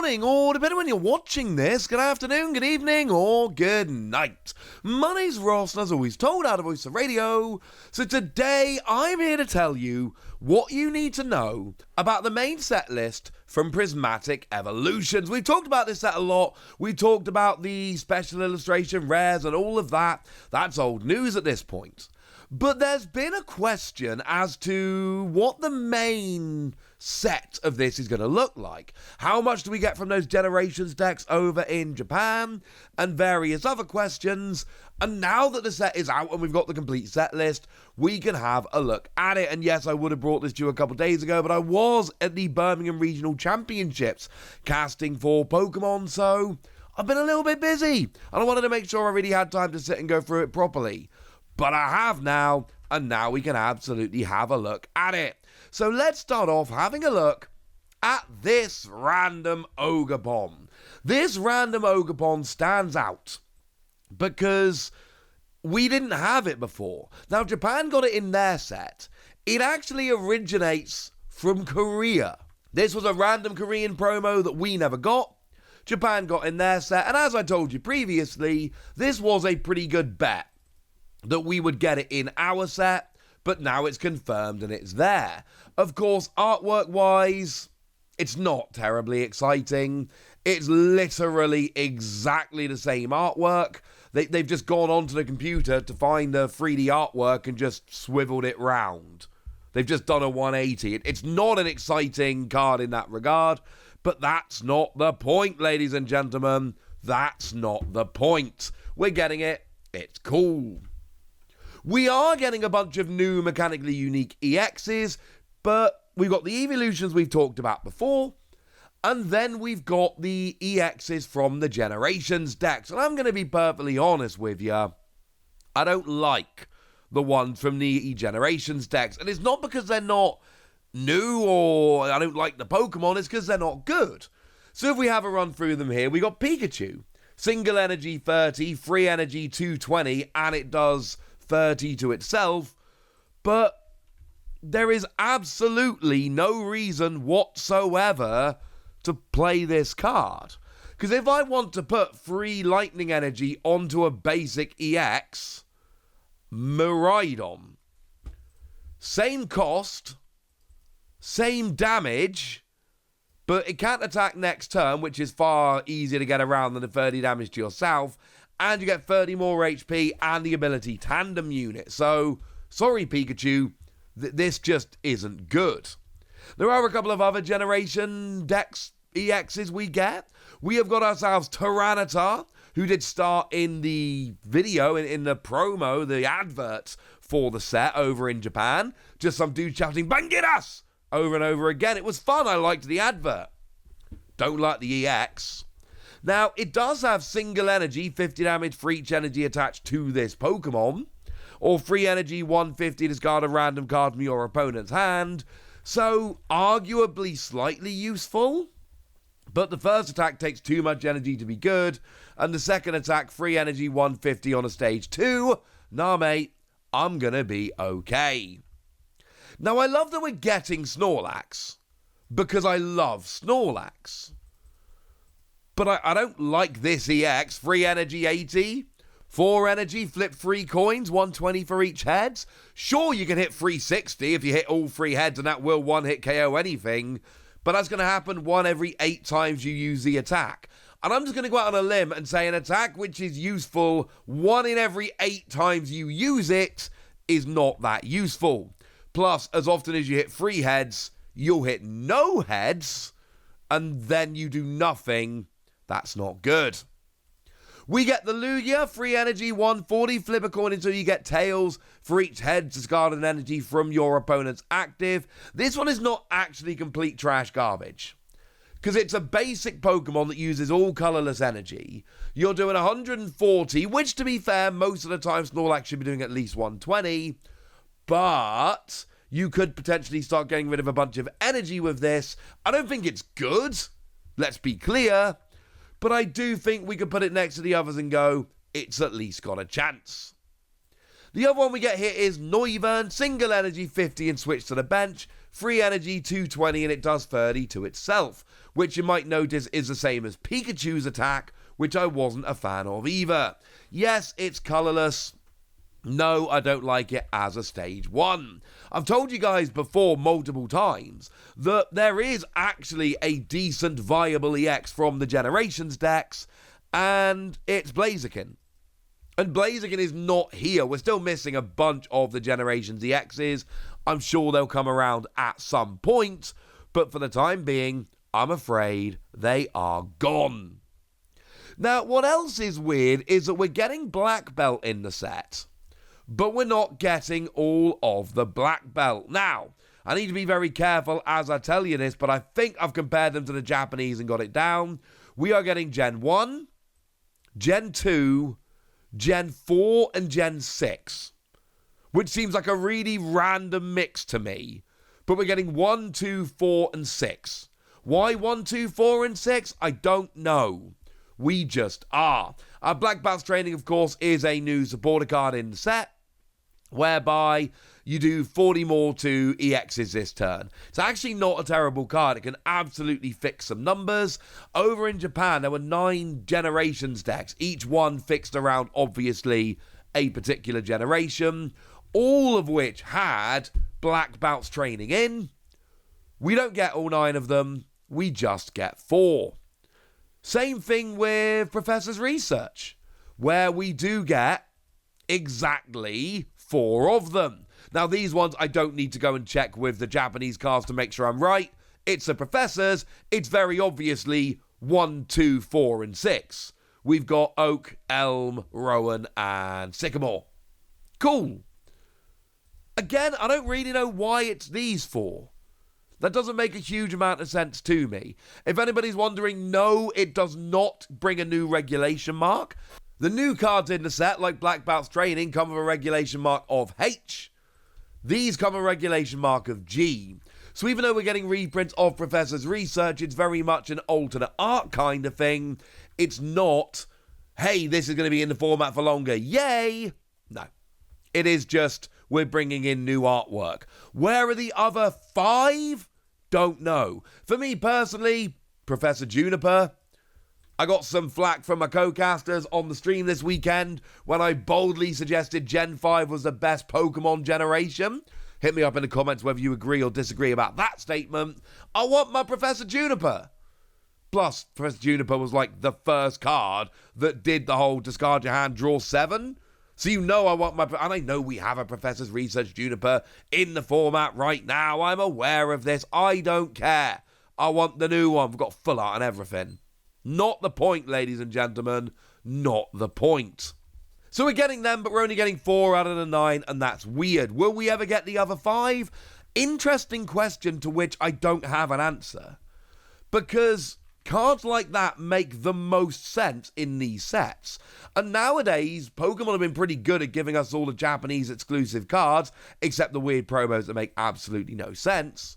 morning, or depending when you're watching this, good afternoon, good evening, or good night. My name's Ross, and as always, told out of Voice of Radio. So today, I'm here to tell you what you need to know about the main set list from Prismatic Evolutions. We've talked about this set a lot. We talked about the special illustration rares and all of that. That's old news at this point. But there's been a question as to what the main set of this is going to look like. How much do we get from those Generations decks over in Japan? And various other questions. And now that the set is out and we've got the complete set list, we can have a look at it. And yes, I would have brought this to you a couple days ago, but I was at the Birmingham Regional Championships casting for Pokémon, so I've been a little bit busy. And I wanted to make sure I really had time to sit and go through it properly. But I have now, and now we can absolutely have a look at it. So let's start off having a look at this random Ogerpon. This random Ogerpon stands out because we didn't have it before. Now, Japan got it in their set. It actually originates from Korea. This was a random Korean promo that we never got. Japan got in their set, and as I told you previously, this was a pretty good bet that we would get it in our set, but now it's confirmed and it's there. Of course, artwork-wise, it's not terribly exciting. It's literally exactly the same artwork. They've just gone onto the computer to find the 3D artwork and just swiveled it round. They've just done a 180. It's not an exciting card in that regard, but that's not the point, ladies and gentlemen. That's not the point. We're getting it. It's cool. We are getting a bunch of new mechanically unique EXs, but we've got the evolutions we've talked about before, and then we've got the EXs from the Generations decks. And I'm going to be perfectly honest with you, I don't like the ones from the Generations decks. And it's not because they're not new or I don't like the Pokemon, it's because they're not good. So if we have a run through them here, we got Pikachu. Single energy 30, free energy 220, and it does 30 to itself, but there is absolutely no reason whatsoever to play this card. Because if I want to put free lightning energy onto a basic EX, Miraidon, same cost, same damage, but it can't attack next turn, which is far easier to get around than the 30 damage to yourself, and you get 30 more HP and the ability Tandem Unit. So, sorry Pikachu, this just isn't good. There are a couple of other Generation decks EXs we get. We have got ourselves Tyranitar, who did start in the video, in the promo, the adverts for the set over in Japan. Just some dude shouting, "Bangiras!" over and over again. It was fun, I liked the advert. Don't like the EX. Now, it does have single energy, 50 damage for each energy attached to this Pokemon, or free energy, 150, discard a random card from your opponent's hand, so arguably slightly useful, but the first attack takes too much energy to be good, and the second attack, free energy, 150 on a stage 2, nah mate, I'm gonna be okay. Now, I love that we're getting Snorlax, because I love Snorlax. But I don't like this EX. Free energy 80. 4 energy, flip 3 coins, 120 for each head. Sure, you can hit 360 if you hit all 3 heads, and that will one-hit KO anything. But that's going to happen 1 every 8 times you use the attack. And I'm just going to go out on a limb and say an attack which is useful 1 in every 8 times you use it is not that useful. Plus, as often as you hit 3 heads, you'll hit no heads, and then you do nothing. That's not good. We get the Lugia, free energy 140, flip a coin until you get tails for each head, discard an energy from your opponent's active. This one is not actually complete trash garbage, because it's a basic Pokemon that uses all colourless energy. You're doing 140, which to be fair, most of the time Snorlax should be doing at least 120, but you could potentially start getting rid of a bunch of energy with this. I don't think it's good, let's be clear, but I do think we could put it next to the others and go, it's at least got a chance. The other one we get here is Noivern, single energy 50 and switch to the bench. 3 energy, 220, and it does 30 to itself, which you might notice is the same as Pikachu's attack, which I wasn't a fan of either. Yes, it's colourless. No, I don't like it as a stage 1. I've told you guys before multiple times that there is actually a decent viable EX from the Generations decks, and it's Blaziken. And Blaziken is not here. We're still missing a bunch of the Generations EXs. I'm sure they'll come around at some point, but for the time being, I'm afraid they are gone. Now, what else is weird is that we're getting Black Belt in the set, but we're not getting all of the Black Belt. Now, I need to be very careful as I tell you this, but I think I've compared them to the Japanese and got it down. We are getting Gen 1, Gen 2, Gen 4, and Gen 6, which seems like a really random mix to me. But we're getting 1, 2, 4, and 6. Why 1, 2, 4, and 6? I don't know. We just are. Our Black Belt's Training, of course, is a new supporter card in the set, whereby you do 40 more to EXs this turn. It's actually not a terrible card. It can absolutely fix some numbers. Over in Japan, there were 9 Generations decks, each one fixed around, obviously, a particular generation, all of which had Black Belt's Training in. We don't get all 9 of them. We just get 4. Same thing with Professor's Research, where we do get exactly 4 of them. Now, these ones I don't need to go and check with the Japanese cards to make sure I'm right. It's the Professors. It's very obviously 1, 2, 4, and 6. We've got Oak, Elm, Rowan, and Sycamore. Cool. Again, I don't really know why it's these 4. That doesn't make a huge amount of sense to me. If anybody's wondering, no, it does not bring a new regulation mark. The new cards in the set, like Black Belt's Training, come with a regulation mark of H. These come with a regulation mark of G. So even though we're getting reprints of Professor's Research, it's very much an alternate art kind of thing. It's not, hey, this is going to be in the format for longer. Yay! No. It is just, we're bringing in new artwork. Where are the other 5? Don't know. For me personally, Professor Juniper. I got some flack from my co-casters on the stream this weekend when I boldly suggested Gen 5 was the best Pokemon generation. Hit me up in the comments whether you agree or disagree about that statement. I want my Professor Juniper. Plus, Professor Juniper was like the first card that did the whole discard your hand, draw 7. So you know I want my... And I know we have a Professor's Research Juniper in the format right now. I'm aware of this. I don't care. I want the new one. We've got full art and everything. Not the point, ladies and gentlemen. Not the point. So we're getting them, but we're only getting 4 out of the 9, and that's weird. Will we ever get the other 5? Interesting question to which I don't have an answer. Because cards like that make the most sense in these sets. And nowadays, Pokemon have been pretty good at giving us all the Japanese exclusive cards, except the weird promos that make absolutely no sense.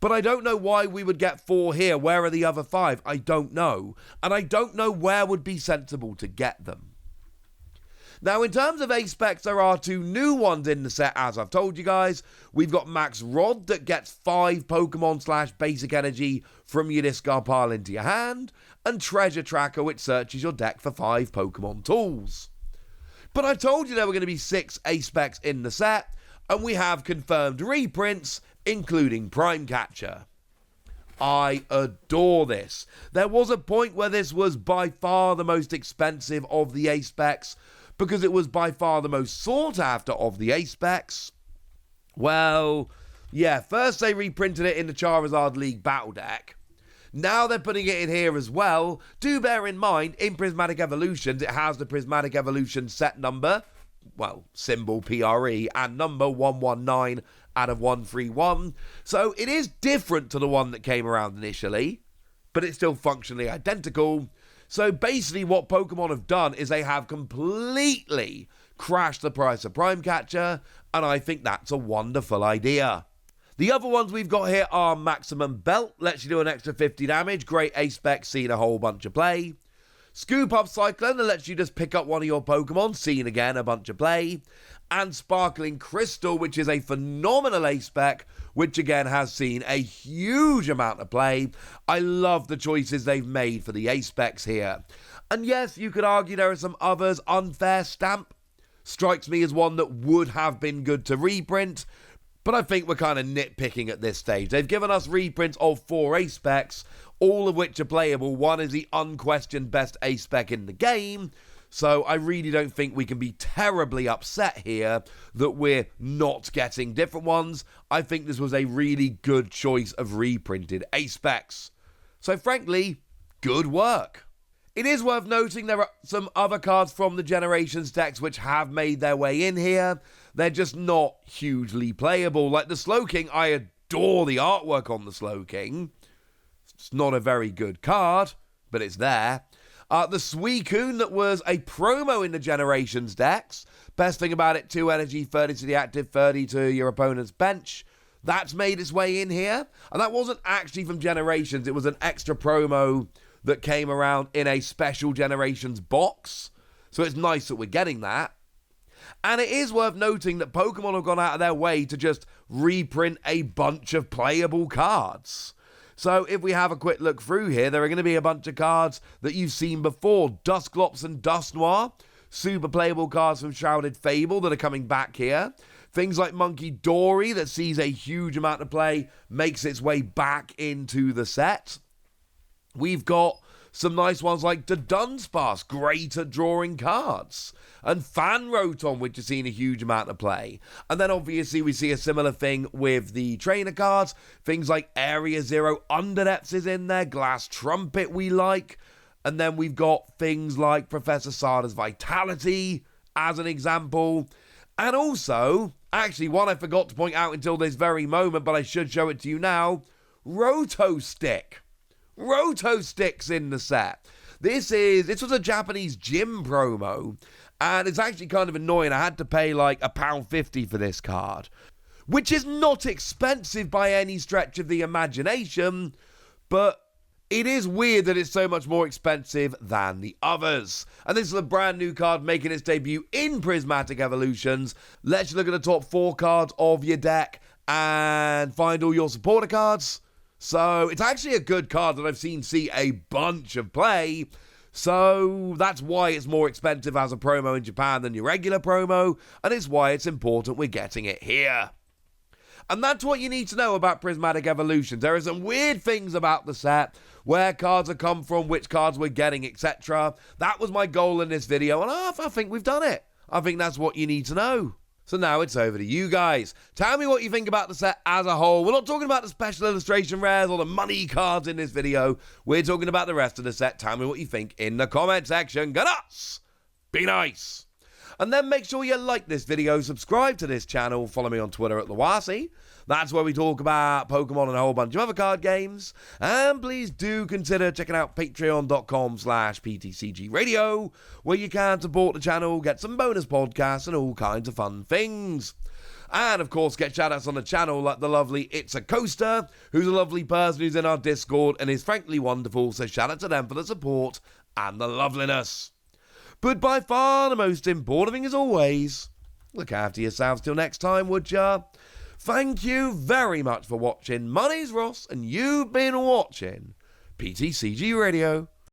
But I don't know why we would get 4 here. Where are the other 5? I don't know. And I don't know where would be sensible to get them. Now, in terms of A-Specs, there are 2 new ones in the set, as I've told you guys. We've got Max Rod that gets 5 Pokemon/basic energy from your discard pile into your hand, and Treasure Tracker, which searches your deck for 5 Pokemon tools. But I told you there were going to be 6 A-Specs in the set, and we have confirmed reprints, including Prime Catcher. I adore this. There was a point where this was by far the most expensive of the A-Specs, because it was by far the most sought after of the A-Specs. Well, yeah, first they reprinted it in the Charizard League Battle Deck. Now they're putting it in here as well. Do bear in mind, in Prismatic Evolutions, it has the Prismatic Evolutions set number, well, symbol PRE, and number 119 out of 131. So it is different to the one that came around initially, but it's still functionally identical. So basically what Pokemon have done is they have completely crashed the price of Prime Catcher, and I think that's a wonderful idea. The other ones we've got here are Maximum Belt, lets you do an extra 50 damage, great A-Spec, seen a whole bunch of play. Scoop Up Cyclone that lets you just pick up one of your Pokemon, seen again, a bunch of play. And Sparkling Crystal, which is a phenomenal A-Spec, which again has seen a huge amount of play. I love the choices they've made for the A-Specs here. And yes, you could argue there are some others. Unfair Stamp strikes me as one that would have been good to reprint, but I think we're kind of nitpicking at this stage. They've given us reprints of 4 A-Specs, all of which are playable. One is the unquestioned best A-Spec in the game, so I really don't think we can be terribly upset here that we're not getting different ones. I think this was a really good choice of reprinted A-Specs. So frankly, good work. It is worth noting there are some other cards from the Generations decks which have made their way in here. They're just not hugely playable. Like the Slowking, I adore the artwork on the Slowking. It's not a very good card, but it's there. The Suicune that was a promo in the Generations decks. Best thing about it, 2 energy, 30 to the active, 30 to your opponent's bench. That's made its way in here. And that wasn't actually from Generations. It was an extra promo that came around in a special Generations box. So it's nice that we're getting that. And it is worth noting that Pokemon have gone out of their way to just reprint a bunch of playable cards. So if we have a quick look through here, there are going to be a bunch of cards that you've seen before. Dusklops and Dusknoir, super playable cards from Shrouded Fable that are coming back here. Things like Monkey Dory that sees a huge amount of play, makes its way back into the set. We've got some nice ones like the Dunsparce, great at drawing cards. And Fanroton, which has seen a huge amount of play. And then obviously we see a similar thing with the trainer cards. Things like Area Zero Underdepths is in there. Glass Trumpet we like. And then we've got things like Professor Sada's Vitality as an example. And also, actually one I forgot to point out until this very moment, but I should show it to you now. Roto Stick. Roto Stick's in the set. This was a Japanese gym promo, and it's actually kind of annoying. I had to pay like £1.50 for this card, which is not expensive by any stretch of the imagination, but it is weird that it's so much more expensive than the others. And this is a brand new card making its debut in Prismatic Evolutions. Let's look at the top 4 cards of your deck and find all your supporter cards. So it's actually a good card that I've seen see a bunch of play. So that's why it's more expensive as a promo in Japan than your regular promo. And it's why it's important we're getting it here. And that's what you need to know about Prismatic Evolutions. There are some weird things about the set, where cards have come from, which cards we're getting, etc. That was my goal in this video, and I think we've done it. I think that's what you need to know. So now it's over to you guys. Tell me what you think about the set as a whole. We're not talking about the special illustration rares or the money cards in this video. We're talking about the rest of the set. Tell me what you think in the comment section. Go nuts! Be nice! And then make sure you like this video, subscribe to this channel, follow me on Twitter at Lawasi. That's where we talk about Pokemon and a whole bunch of other card games. And please do consider checking out patreon.com/PTCG Radio, where you can support the channel, get some bonus podcasts and all kinds of fun things. And of course, get shoutouts on the channel like the lovely It's a Coaster, who's a lovely person who's in our Discord and is frankly wonderful, so shout out to them for the support and the loveliness. But by far the most important thing as always, look after yourselves till next time, would ya? Thank you very much for watching. My name's Ross, and you've been watching PTCG Radio.